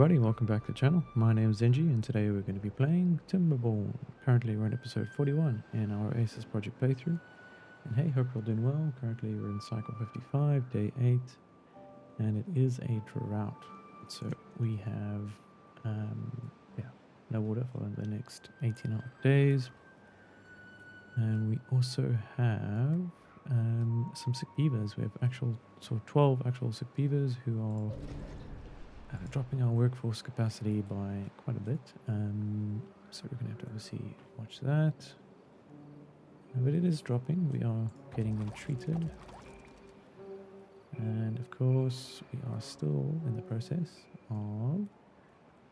everybody, welcome back to the channel. My name is Zenji and today we're going to be playing Timberborn. Currently we're in episode 41 in our Oasis project playthrough. And hey, hope you're all doing well. Currently we're in cycle 55, day 8, and it is a drought. So we have no water for the next 18 days. And we also have some sick beavers. We have 12 actual sick beavers who are dropping our workforce capacity by quite a bit, so we're going to have to obviously watch that. But it is dropping. We are getting them treated, and of course we are still in the process of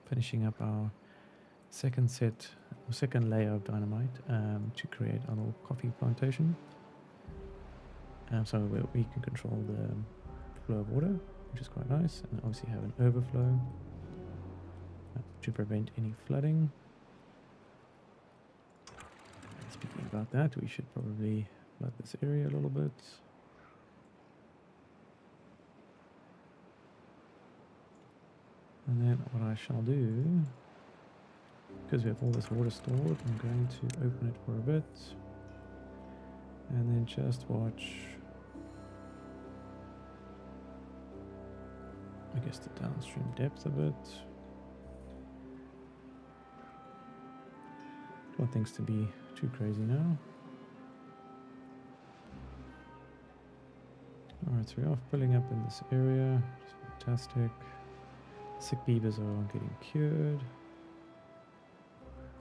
finishing up our second layer of dynamite to create a little coffee plantation, so we can control the flow of water, which is quite nice, and obviously have an overflow to prevent any flooding. And speaking about that, we should probably flood this area a little bit. And then what I shall do, because we have all this water stored, I'm going to open it for a bit and then just watch, I guess, the downstream depth of it. Don't want things to be too crazy now. Alright, so we are filling up in this area, which is fantastic. Sick beavers are getting cured.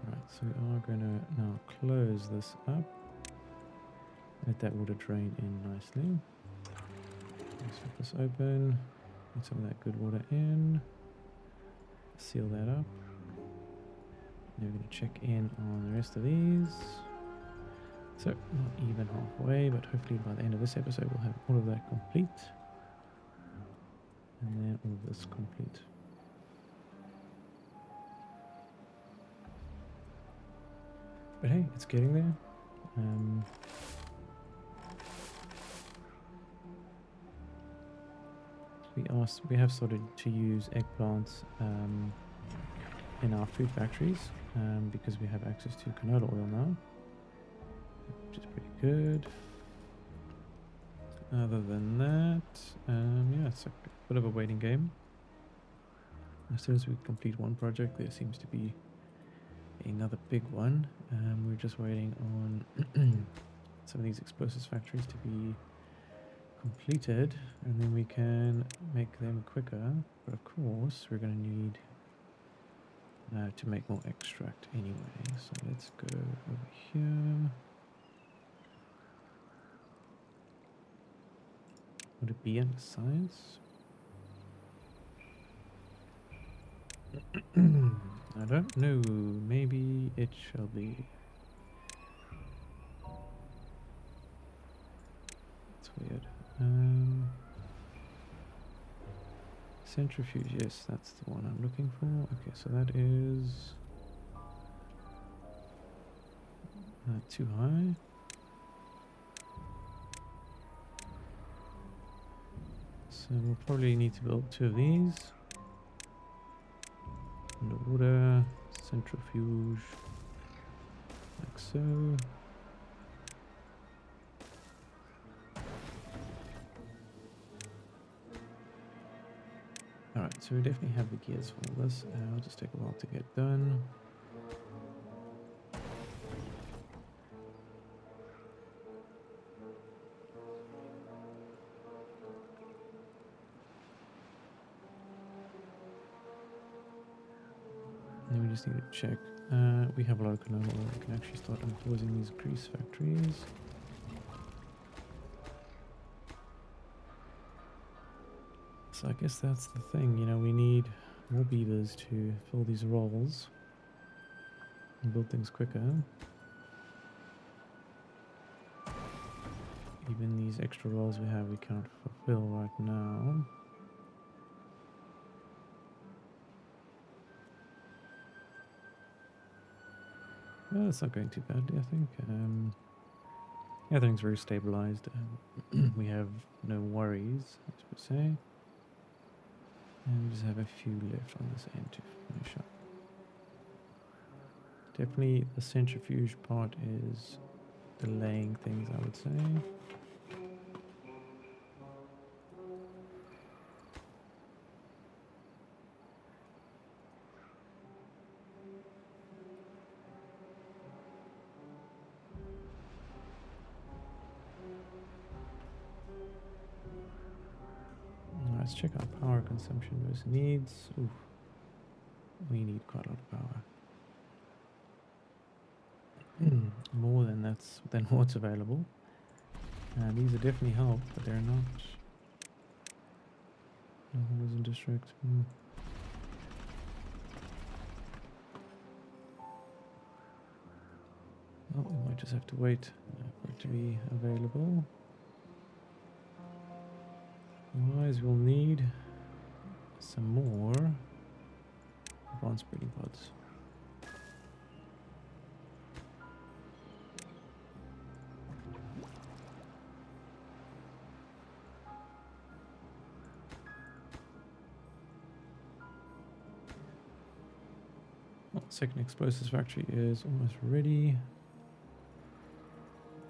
Alright, so we are going to now close this up. Let that water drain in nicely. Let's flip this open. Get some of that good water in. Seal that up. Now we're going to check in on the rest of these. So not even halfway, but hopefully by the end of this episode we'll have all of that complete. And then all of this complete. But hey, it's getting there. We have started to use eggplants in our food factories because we have access to canola oil now, which is pretty good. Other than that, it's a bit of a waiting game. As soon as we complete one project, there seems to be another big one. We're just waiting on some of these explosives factories to be completed, and then we can make them quicker. But of course we're going to need to make more extract anyway, so let's go over here. Would it be under science? I don't know, maybe it shall be. It's weird. Centrifuge, yes, that's the one I'm looking for. Okay, so that is too high. So we'll probably need to build 2 of these. Underwater, centrifuge, like so. Alright, so we definitely have the gears for all this. It'll just take a while to get done. And then we just need to check. We have a lot of canola oil. We can actually start unpausing these grease factories. So I guess that's the thing, you know, we need more beavers to fill these roles and build things quicker. Even these extra roles we have, we can't fulfill right now. Well, it's not going too badly, I think. Everything's very stabilized. We have no worries, as per se. And we just have a few left on this end to finish up. Definitely the centrifuge part is delaying things, I would say. Let's check our power consumption versus needs. Ooh, we need quite a lot of power. More than what's available. These are definitely help, but they're not. Always in district. Well, we might just have to wait for it to be available. Otherwise, we'll need some more advanced breeding pods. Well, second explosives factory is almost ready.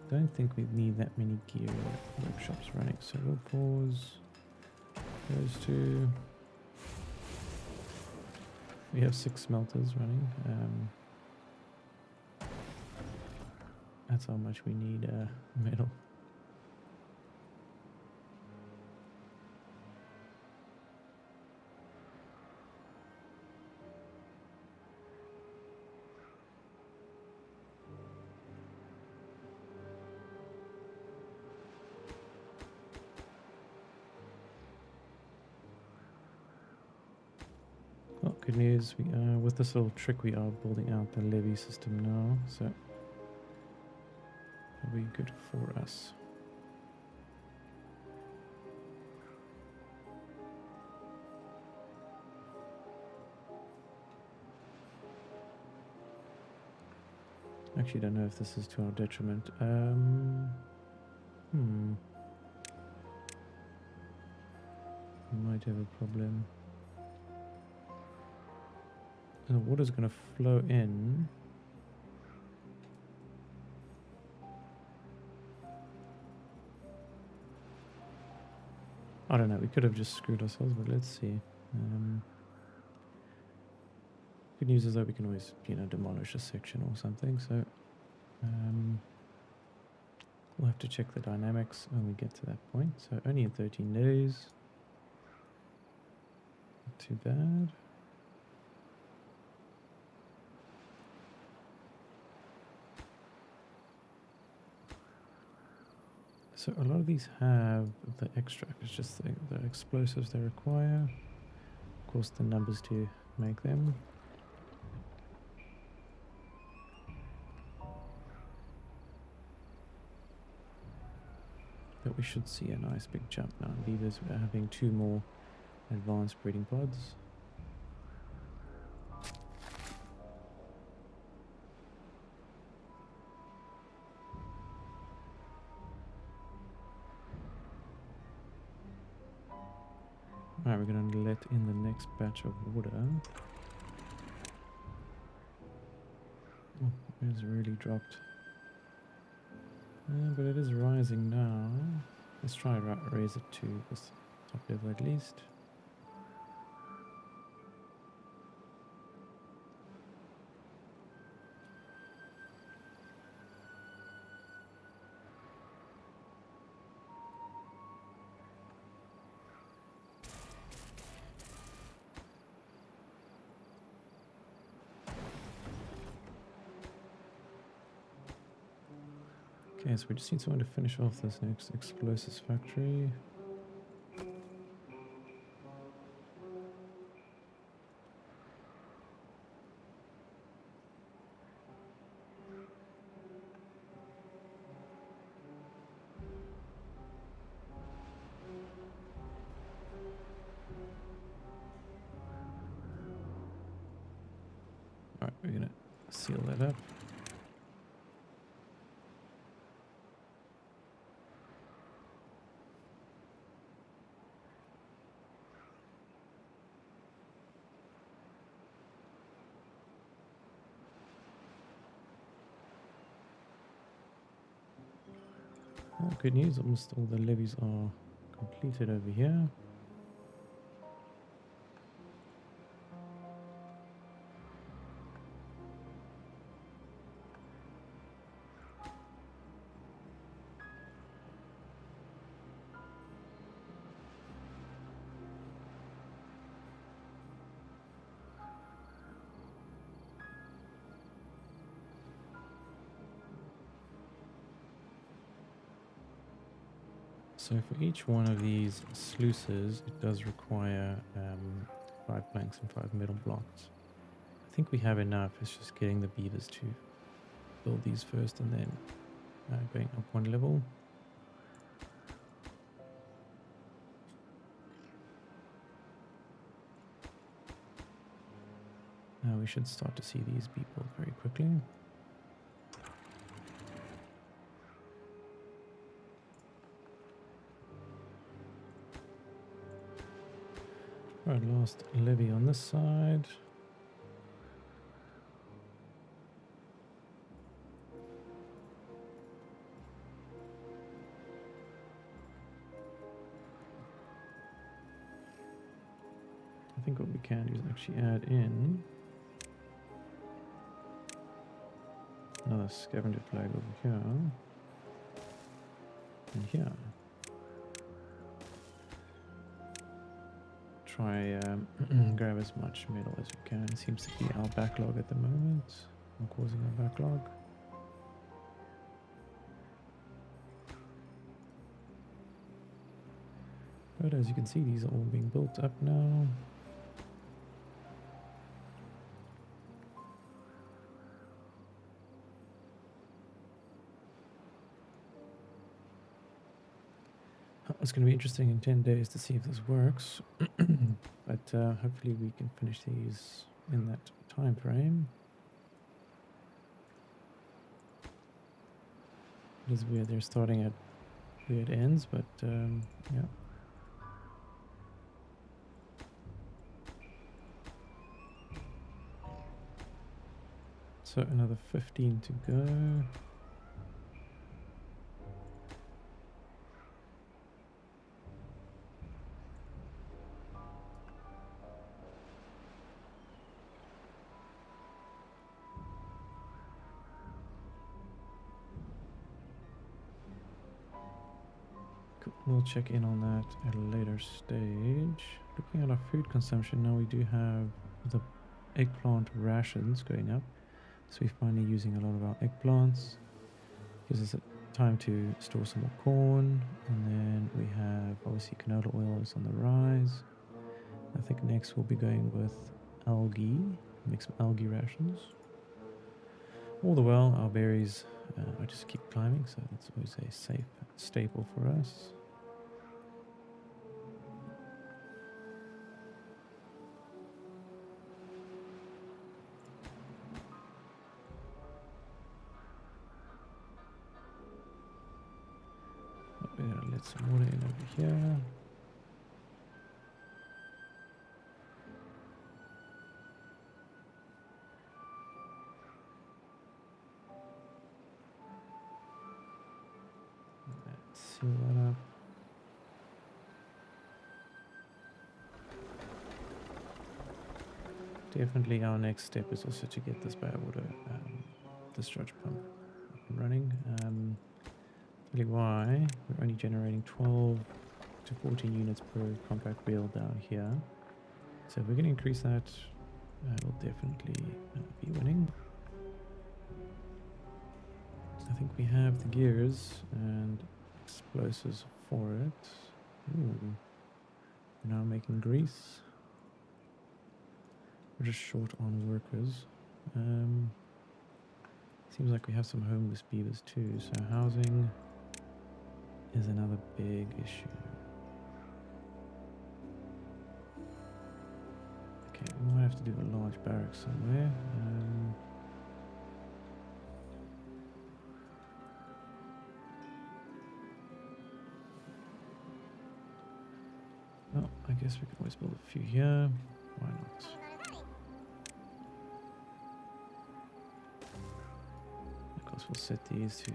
Don't think we need that many gear workshops running, so we'll pause those two. We have 6 smelters running. That's how much we need metal. Well, good news. With this little trick, we are building out the levee system now, so it'll be good for us. Actually, don't know if this is to our detriment. We might have a problem. The water's going to flow in. I don't know, we could have just screwed ourselves, but let's see. Good news is that we can always, demolish a section or something, so we'll have to check the dynamics when we get to that point. So only in 13 days. Not too bad. So a lot of these have the extract, it's just the explosives they require. Of course, the numbers to make them. But we should see a nice big jump now. Beavers are having 2 more advanced breeding pods. Alright, we're going to let in the next batch of water. Oh, it's really dropped. But it is rising now. Let's try and raise it to this top level at least. Okay, so we just need someone to finish off this next explosives factory. Alright, we're gonna seal that up. Well, good news, almost all the levees are completed over here. So for each one of these sluices, it does require 5 planks and 5 metal blocks. I think we have enough. It's just getting the beavers to build these first and then going up one level. Now we should start to see these be built very quickly. Right, last levee on this side. I think what we can do is actually add in another scavenger flag over here and here. Try grab as much metal as we can. It seems to be our backlog at the moment, or causing our backlog. But as you can see, these are all being built up now. It's going to be interesting in 10 days to see if this works. But hopefully we can finish these in that time frame. It is weird they're starting at weird ends, but yeah. So another 15 to go. We'll check in on that at a later stage. Looking at our food consumption now, we do have the eggplant rations going up. So we're finally using a lot of our eggplants. Gives us time to store some more corn. And then we have obviously canola oil is on the rise. I think next we'll be going with algae. Make some algae rations. All the while our berries I just keep climbing, so that's always a safe staple for us. Let some water in over here. Let's seal that up. Definitely our next step is also to get this water discharge pump up and running. Really why we're only generating 12 to 14 units per compact wheel down here. So if we can increase that, we'll definitely be winning. I think we have the gears and explosives for it. Ooh. We're now making grease. We're just short on workers. Seems like we have some homeless beavers too, so housing is another big issue. Okay, we might have to do a large barrack somewhere. Well, I guess we can always build a few here. Why not? Of course, we'll set these to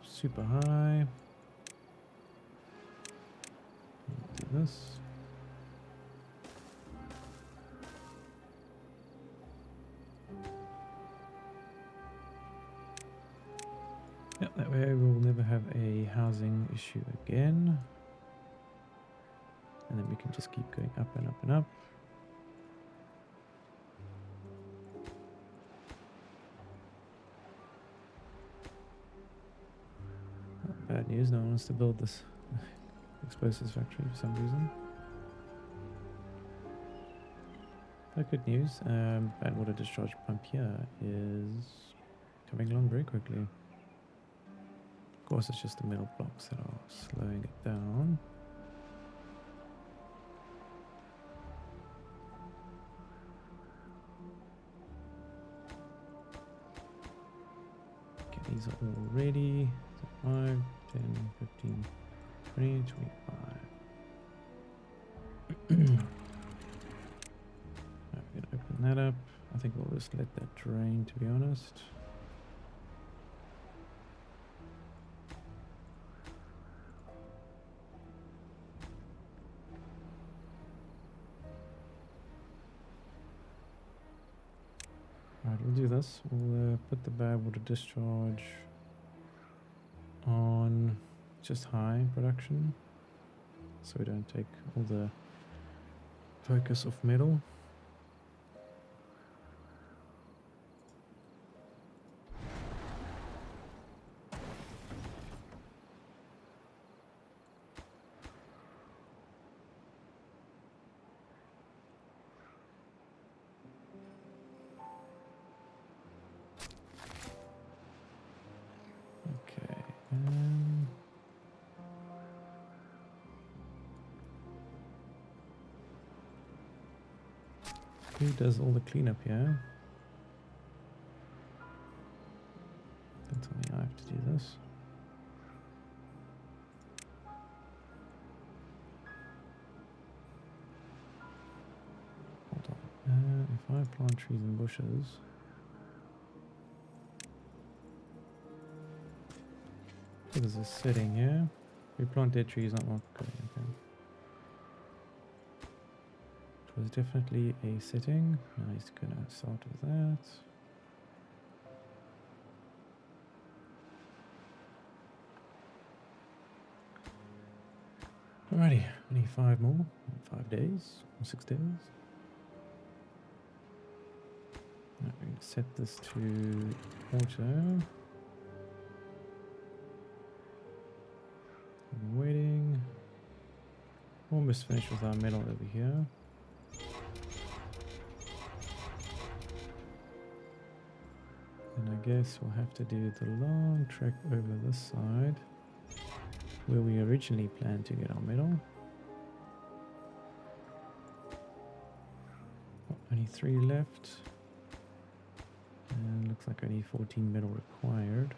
super high. do this. Yep, that way we'll never have a housing issue again. And then we can just keep going up and up and up. Bad news, no one wants to build this explosives factory for some reason. But good news, bad water discharge pump here is coming along very quickly. Of course, it's just the metal blocks that are slowing it down. Okay, these are all ready. So 5, 10, 15, 20, 25. I'm going to open that up. I think we'll just let that drain, to be honest. Alright, we'll do this. We'll put the bad water discharge on just high production, so we don't take all the focus off metal. Who does all the cleanup here? Don't tell me I have to do this. Hold on. If I plant trees and bushes, so there's a setting here. We plant dead trees, not mark. Okay. Was definitely a setting. Now he's gonna start with that. Alrighty, only 5 more. 5 days or 6 days. Now we're gonna set this to auto. I'm waiting. Almost finished with our metal over here. And I guess we'll have to do the long trek over this side where we originally planned to get our metal. Only 3 left. And looks like only 14 metal required.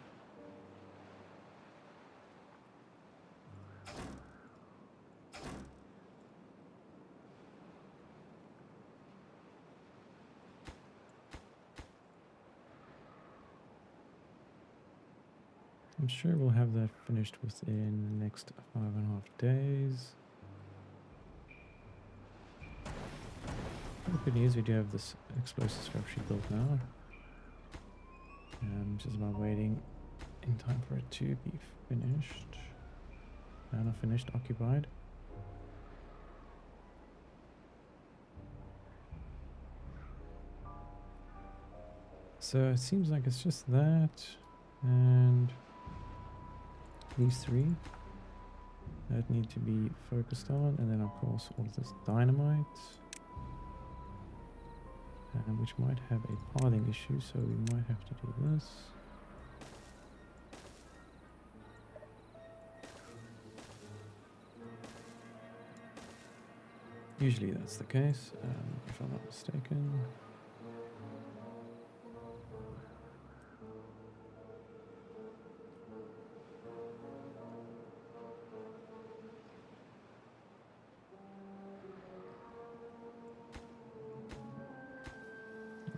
I'm sure we'll have that finished within the next 5.5 days. The good news, we do have this explosives factory built now. Just about waiting in time for it to be finished. Not finished, occupied. So it seems like it's just that and these 3 that need to be focused on, and then of course all of this dynamite, which might have a pathing issue, so we might have to do this. Usually that's the case, if I'm not mistaken.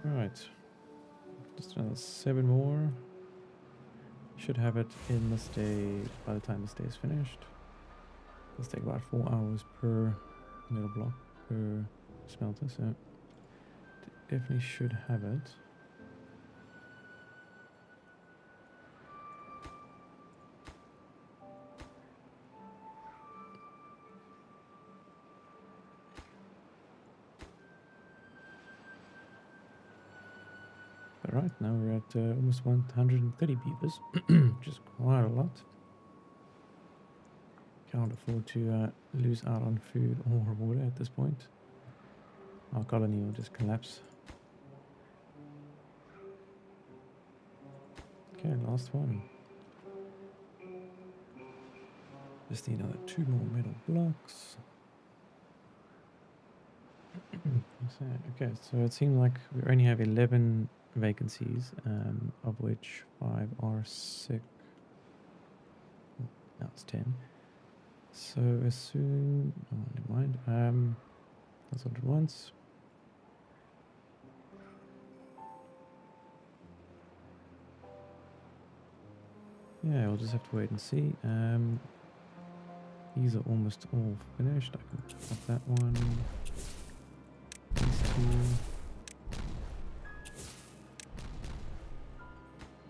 Right, just another 7 more. Should have it in this day by the time this day is finished. Let's take about 4 hours per metal block per smelter, so definitely should have it. Alright, now we're at almost 130 beavers, which is quite a lot. Can't afford to lose out on food or water at this point. Our colony will just collapse. Okay, last one. Just need another 2 more metal blocks. Okay, so it seems like we only have 11 vacancies, of which 5 are sick. Now it's 10. So as soon... oh, never mind. That's what it wants. Yeah, we'll just have to wait and see. These are almost all finished. I can pop that one. These two.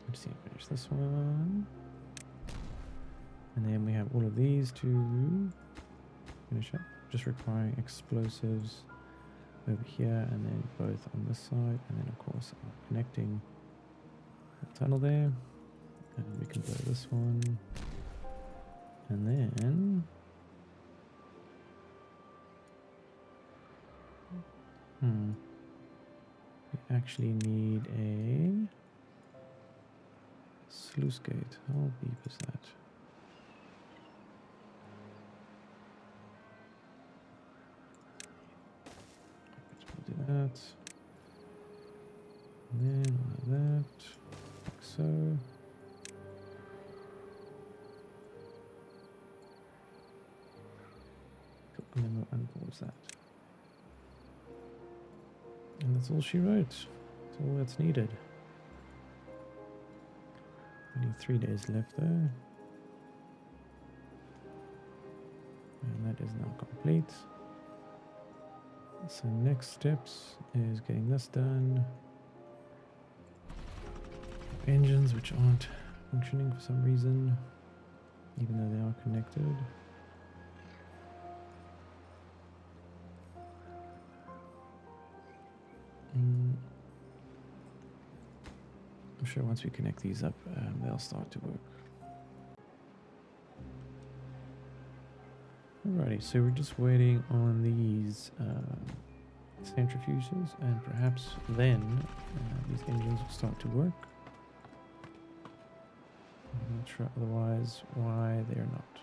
Let's see, finish this one. And then we have all of these to finish up. Just requiring explosives over here, and then both on this side, and then of course connecting the tunnel there. And we can blow this one. And then we actually need a sluice gate. How deep is that? We'll do that. And then that, like so. And then we'll unpause that. And that's all she wrote. That's all that's needed. Only 3 days left though. And that is now complete. So next steps is getting this done. Engines which aren't functioning for some reason, even though they are connected. I'm sure once we connect these up, they'll start to work. Alrighty, so we're just waiting on these centrifuges, and perhaps then these engines will start to work. I'm not sure otherwise why they're not.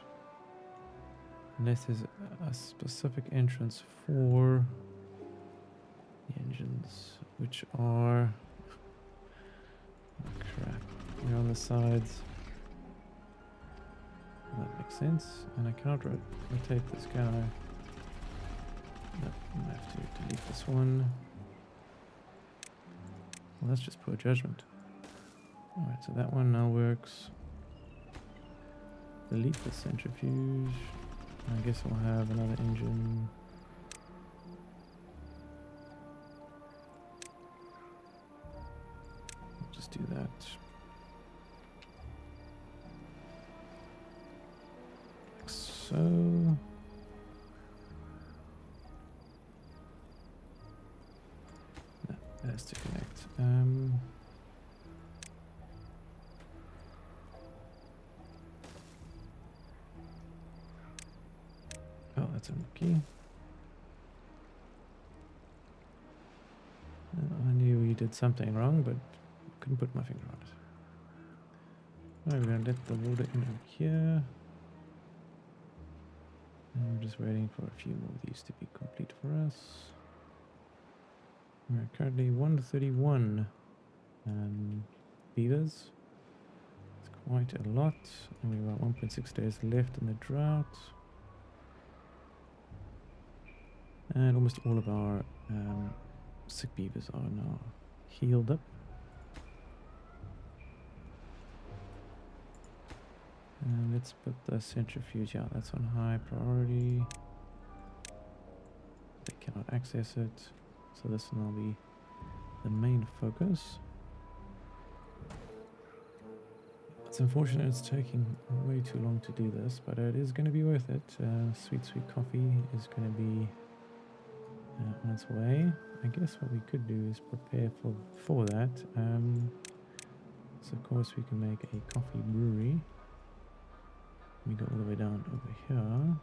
Unless there's a specific entrance for the engines, which are... oh, crap. They're on the sides. That makes sense. And I can't rotate this guy. Nope, I'm gonna have to delete this one. Well, that's just poor judgment. Alright, so that one now works. Delete the centrifuge. I guess we'll have another engine. We'll just do that. Like so. That has to connect. Oh, that's unlucky. I knew we did something wrong, but couldn't put my finger on it. Alright, we're gonna let the water in over here. And we're just waiting for a few more of these to be complete for us. We're currently 131 beavers. It's quite a lot. And we've got 1.6 days left in the drought. And almost all of our sick beavers are now healed up. Let's put the centrifuge out. That's on high priority. They cannot access it. So this will now be the main focus. It's unfortunate it's taking way too long to do this, but it is going to be worth it. Sweet coffee is going to be on its way. I guess what we could do is prepare for that. So of course we can make a coffee brewery. We go all the way down over here.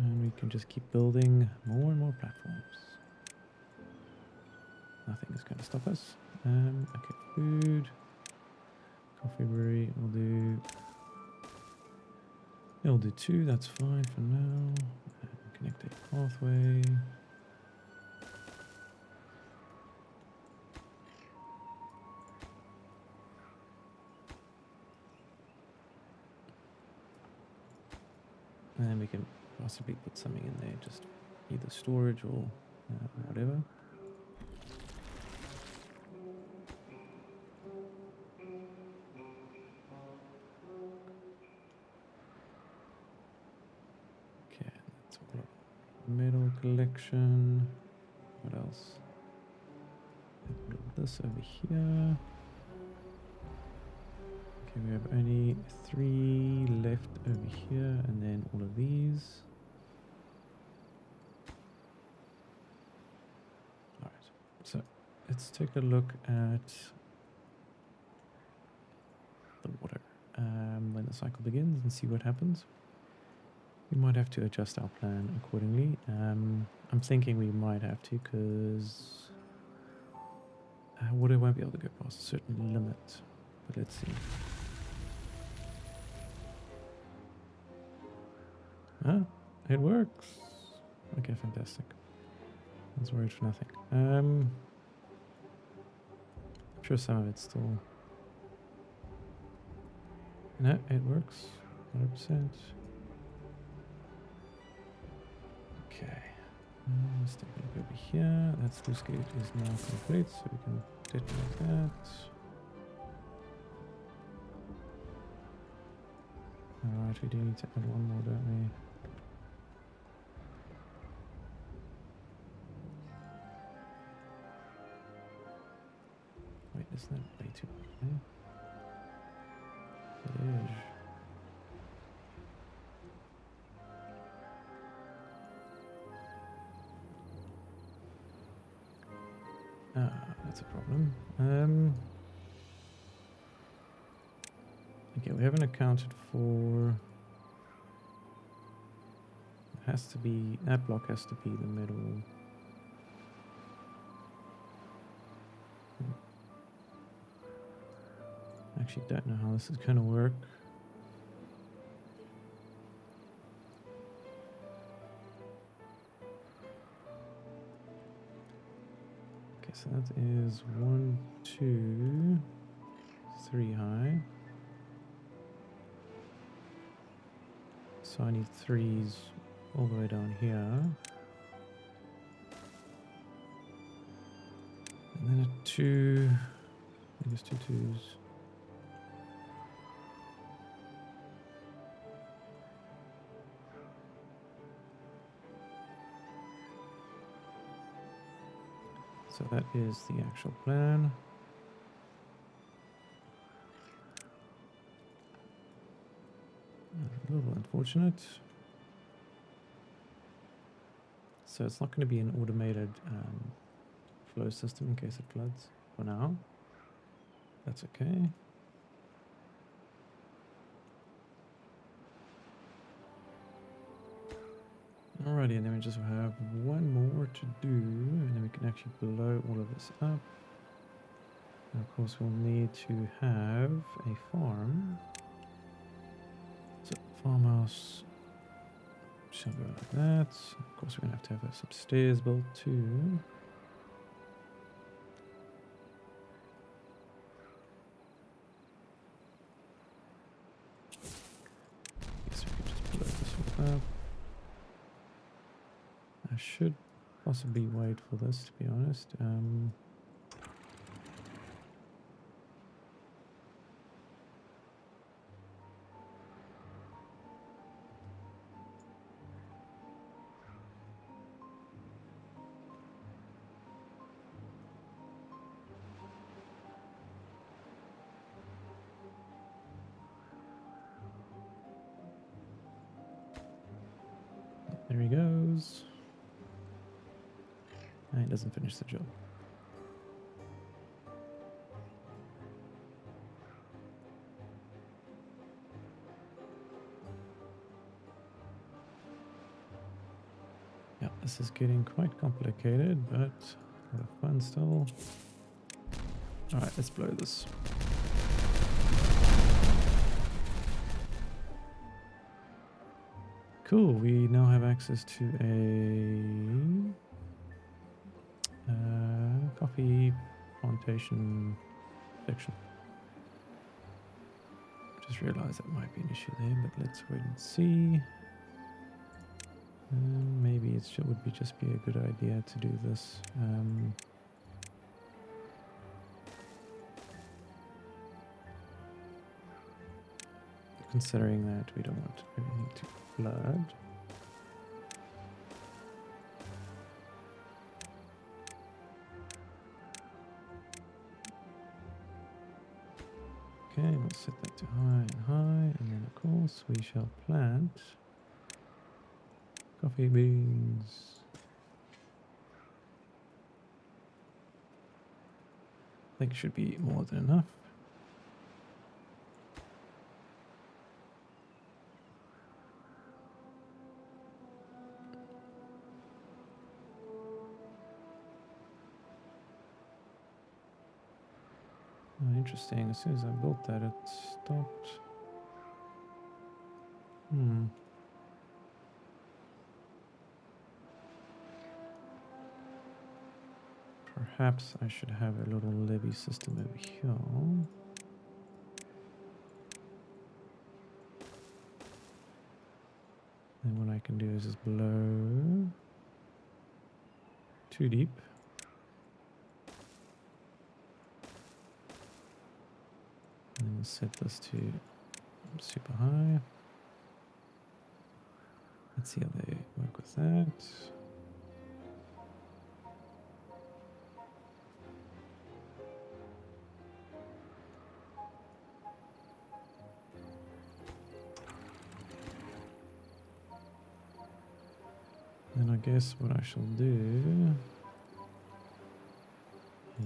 And we can just keep building more and more platforms. Nothing is going to stop us. Okay, food. Coffee brewery, it'll do 2, that's fine for now. Connect a pathway. And then we can possibly put something in there, just either storage or whatever. Okay, that's all of metal collection. What else? This over here. Okay, we have only 3 left over here, and then all of these. Alright, so let's take a look at the water when the cycle begins and see what happens. We might have to adjust our plan accordingly. I'm thinking we might have to, because water won't be able to go past a certain limit. But let's see. Ah, it works. Okay, fantastic. I was worried for nothing. I'm sure some of it's still... No, it works. 100%. Okay. Let's take a look over here. That sluice gate is now complete, so we can detonate that. Alright, we do need to add one more, don't we? Wait, isn't that way too high? It is. Ah, that's a problem. Okay, we haven't accounted for... It has to be... That block has to be the middle. Actually don't know how this is going to work. Okay, so that is 1, 2, 3 high. So I need 3s all the way down here. And then a 2, I guess 2 2s. So that is the actual plan. A little unfortunate. So it's not going to be an automated flow system in case it floods for now. That's okay. Alrighty, and then we just have one more to do, and then we can actually blow all of this up. And of course we'll need to have a farm. So farmhouse shall go like that. Of course we're going to have some stairs built too. Guess we can just blow this one up. I should possibly wait for this, to be honest. There he goes. And he doesn't finish the job. Yeah, this is getting quite complicated, but a lot of fun still. Alright, let's blow this. Cool, we now have access to a coffee plantation section. Just realized that might be an issue there, but let's wait and see. Maybe it would just be a good idea to do this. Considering that we don't want everything to flood. Okay, we'll set that to high and high, and then of course we shall plant coffee beans. I think it should be more than enough. Oh, interesting. As soon as I built that, it stopped. Perhaps I should have a little levee system over here. And what I can do is just blow too deep. And we'll set this to super high. Let's see how they work with that. Then I guess what I shall do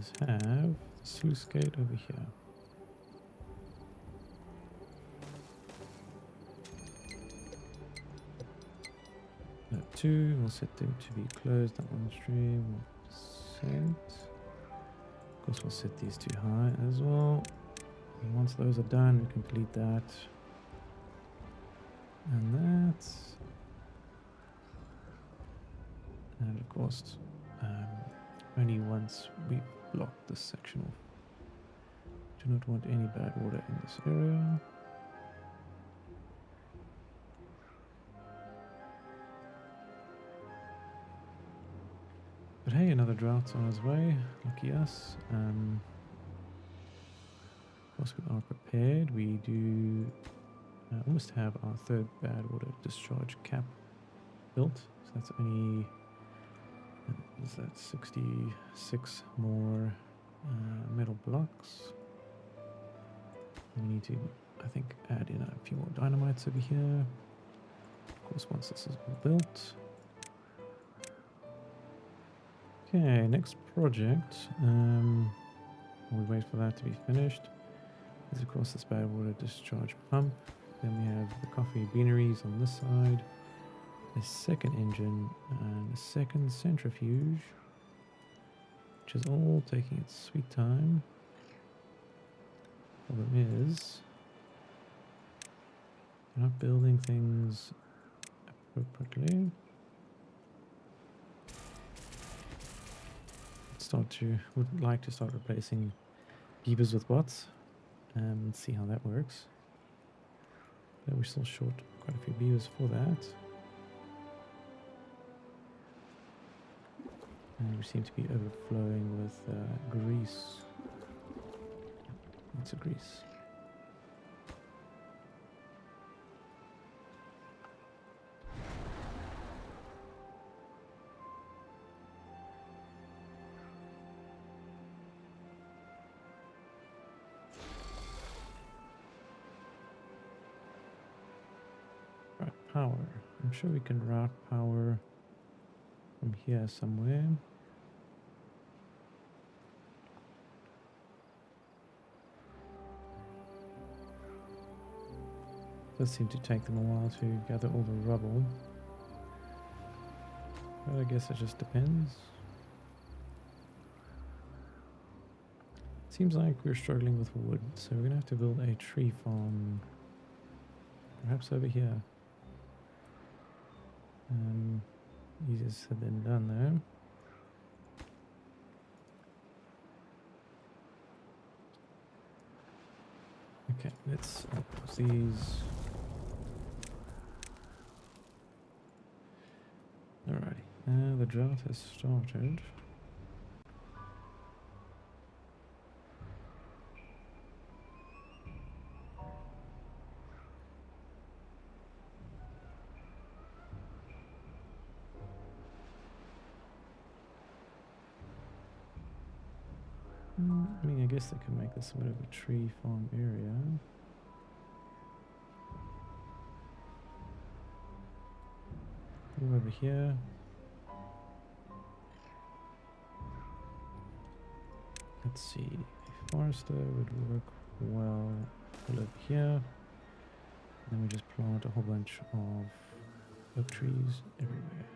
is have the sluice gate over here. Note 2, we'll set them to be closed at one stream, 1%. Of course, we'll set these too high as well. And once those are done, we can delete that. And that. And of course, only once we block this section off. Do not want any bad water in this area. But hey, another drought's on its way. Lucky us. Of course, we are prepared. We do almost have our third bad water discharge cap built. So that's only, is that 66 more metal blocks. We need to, I think, add in a few more dynamites over here. Of course, once this is all built. Okay, next project. While we wait for that to be finished, is of course this bad water discharge pump. Then we have the coffee beaneries on this side, a second engine, and a second centrifuge, which is all taking its sweet time. Problem is, we're not building things appropriately. Would like to start replacing beavers with bots and see how that works. But we're still short quite a few beavers for that. And we seem to be overflowing with grease. Lots of grease. power. I'm sure we can route power from here somewhere. Does seem to take them a while to gather all the rubble. But I guess it just depends. Seems like we're struggling with wood, so we're gonna have to build a tree farm. Perhaps over here. Easier said than done there. Okay, let's pause these. Alrighty, the drought has started. I mean, I guess they could make this a bit of a tree farm area. Go over here. Let's see, a forester would work well over here. And then we just plant a whole bunch of oak trees everywhere.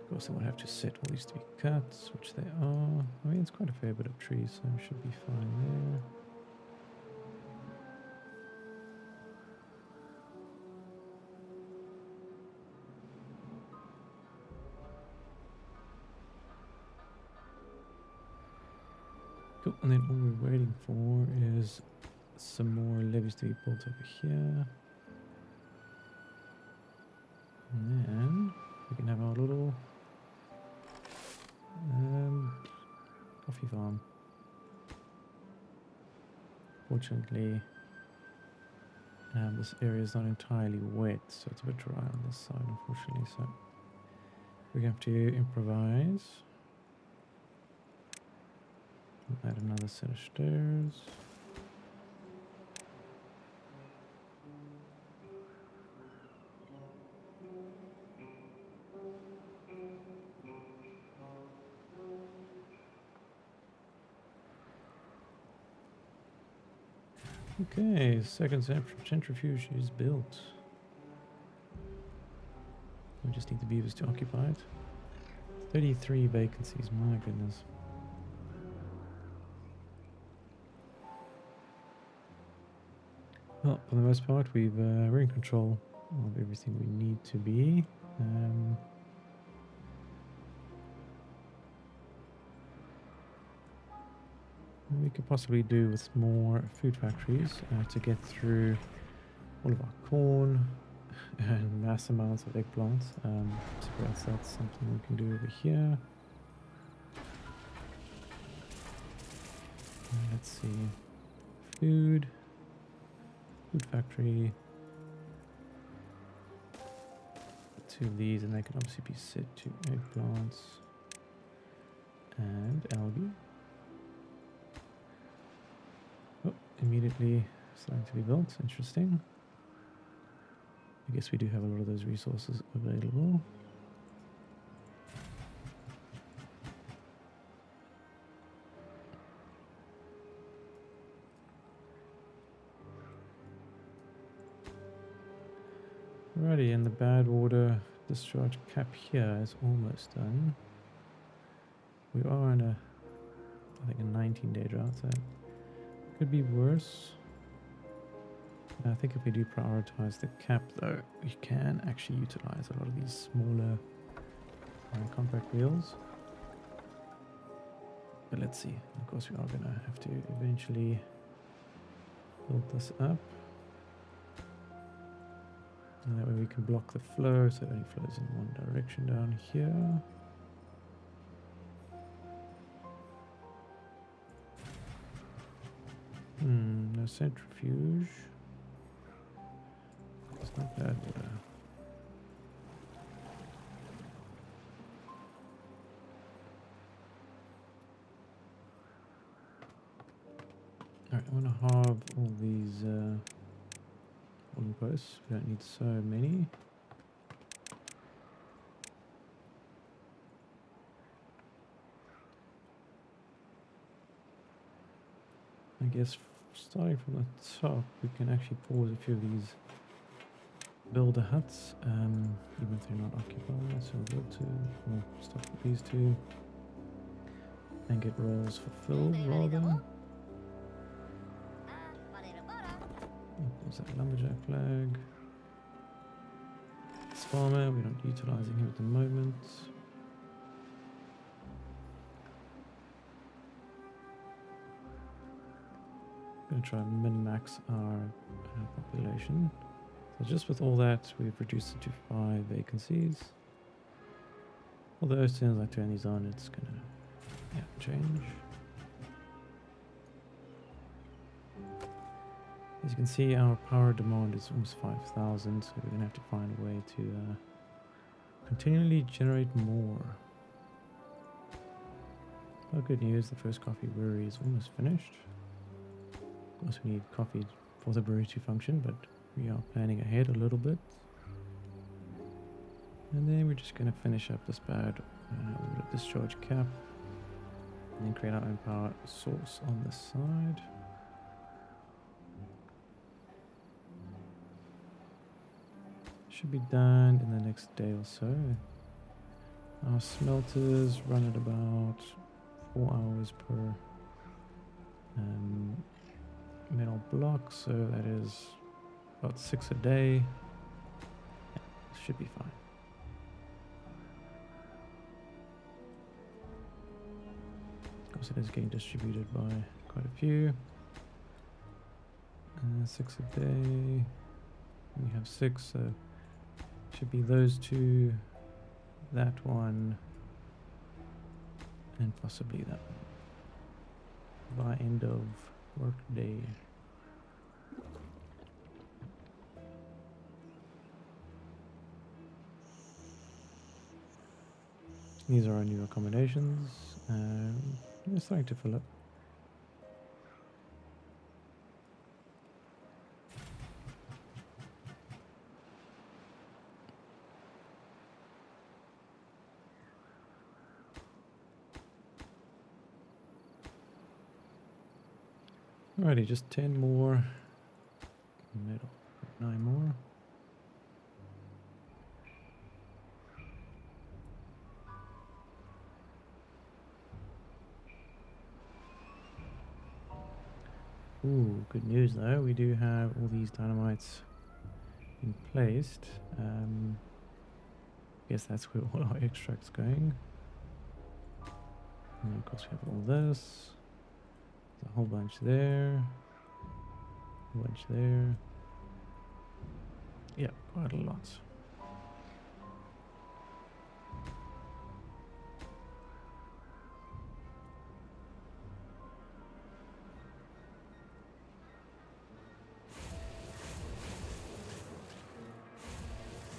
Of course, I would have to set all these to be cut, which they are. I mean, it's quite a fair bit of trees, so I should be fine there. Cool, and then all we're waiting for is some more levees to be built over here. And then we can have our little coffee farm. Fortunately, this area is not entirely wet, so it's a bit dry on this side, unfortunately. So we have to improvise. Add another set of stairs. Okay, second centrifuge is built. We just need the beavers to occupy it. 33 vacancies, my goodness. Well, for the most part, we're in control of everything we need to be. We could possibly do with more food factories to get through all of our corn and mass amounts of eggplants. So perhaps that's something we can do over here. Let's see. Food factory. Two of these, and they can obviously be set to eggplants and algae. Oh, immediately starting to be built. Interesting. I guess we do have a lot of those resources available. Alrighty, and the bad water discharge cap here is almost done. We are in I think a 19-day drought, so could be worse. I think if we do prioritize the cap, though, we can actually utilize a lot of these smaller compact wheels. But let's see. Of course, we are going to have to eventually build this up. And that way we can block the flow, so it only flows in one direction down here. No centrifuge. It's not bad water. Alright, I want to halve all these holding posts. We don't need so many. I guess starting from the top, we can actually pause a few of these builder huts, even if they're not occupied. So we'll go to, we'll stop with these two and get roles fulfilled rather. There's that lumberjack flag. This farmer, we're not utilizing him at the moment. Going to try and min-max our population. So just with all that, we've reduced it to 5 vacancies. Although as soon as I turn these on, it's going to change. As you can see, our power demand is almost 5,000, so we're going to have to find a way to continually generate more. Well, good news, the first coffee brewery is almost finished. Of course, we need coffee for the brewery to function, but we are planning ahead a little bit. And then we're just going to finish up this bad discharge cap, and then create our own power source on this side. Should be done in the next day or so. Our smelters run at about 4 hours per metal block, so that is about 6 a day. Yeah, should be fine. Of course, it is getting distributed by quite a few. 6 a day. We have 6, so should be those two, that one, and possibly that one by end of work day. These are our new accommodations. They're starting to fill up. Alrighty, just 10 more. Middle, 9 more. Ooh, good news though. We do have all these dynamites in placed. Guess that's where all our extracts going. And of course we have all this. There's a whole bunch there. A bunch there. Yeah, quite a lot.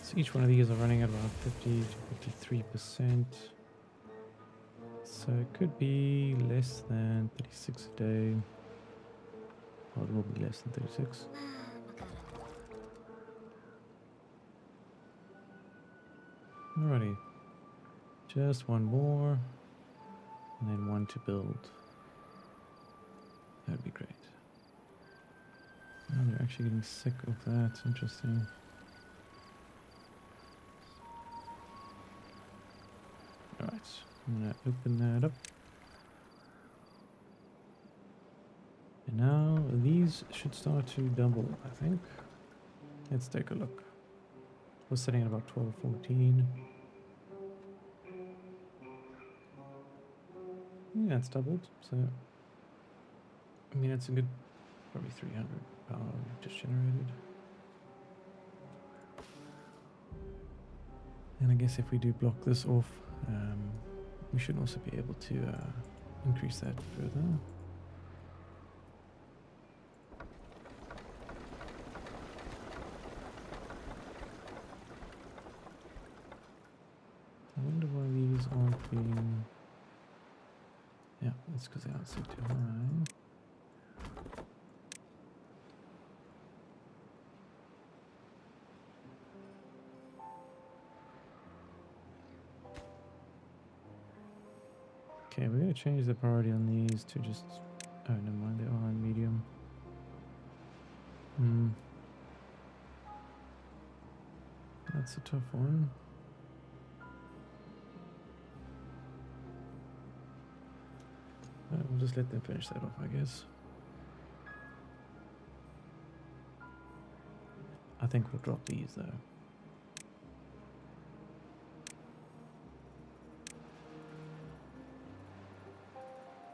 So each one of these are running at about 50 to 53%. So it could be less than 36 a day. Or it will be less than 36. Alrighty. Just one more. And then one to build. That would be great. Oh, they're actually getting sick of that. Interesting. Alright. I'm going to open that up. And now these should start to double, I think. Let's take a look. We're sitting at about 12, 14. Yeah, it's doubled. So, I mean, it's a good, probably 300 power we've just generated. And I guess if we do block this off, we should also be able to increase that further. I wonder why these aren't being... Yeah, that's because they aren't set too high. Okay, we're going to change the priority on these to just... Oh, never mind, they are on medium. That's a tough one. We'll just let them finish that off, I guess. I think we'll drop these, though.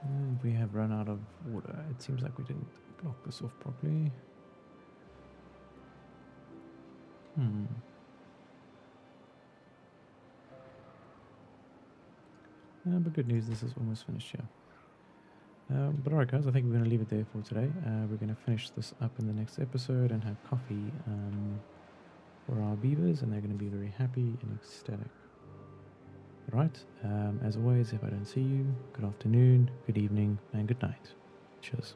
And we have run out of water. It seems like we didn't block this off properly. But good news, this is almost finished here. But alright guys, I think we're going to leave it there for today. We're going to finish this up in the next episode and have coffee for our beavers, and they're going to be very happy and ecstatic. Alright, as always, if I don't see you, good afternoon, good evening, and good night. Cheers.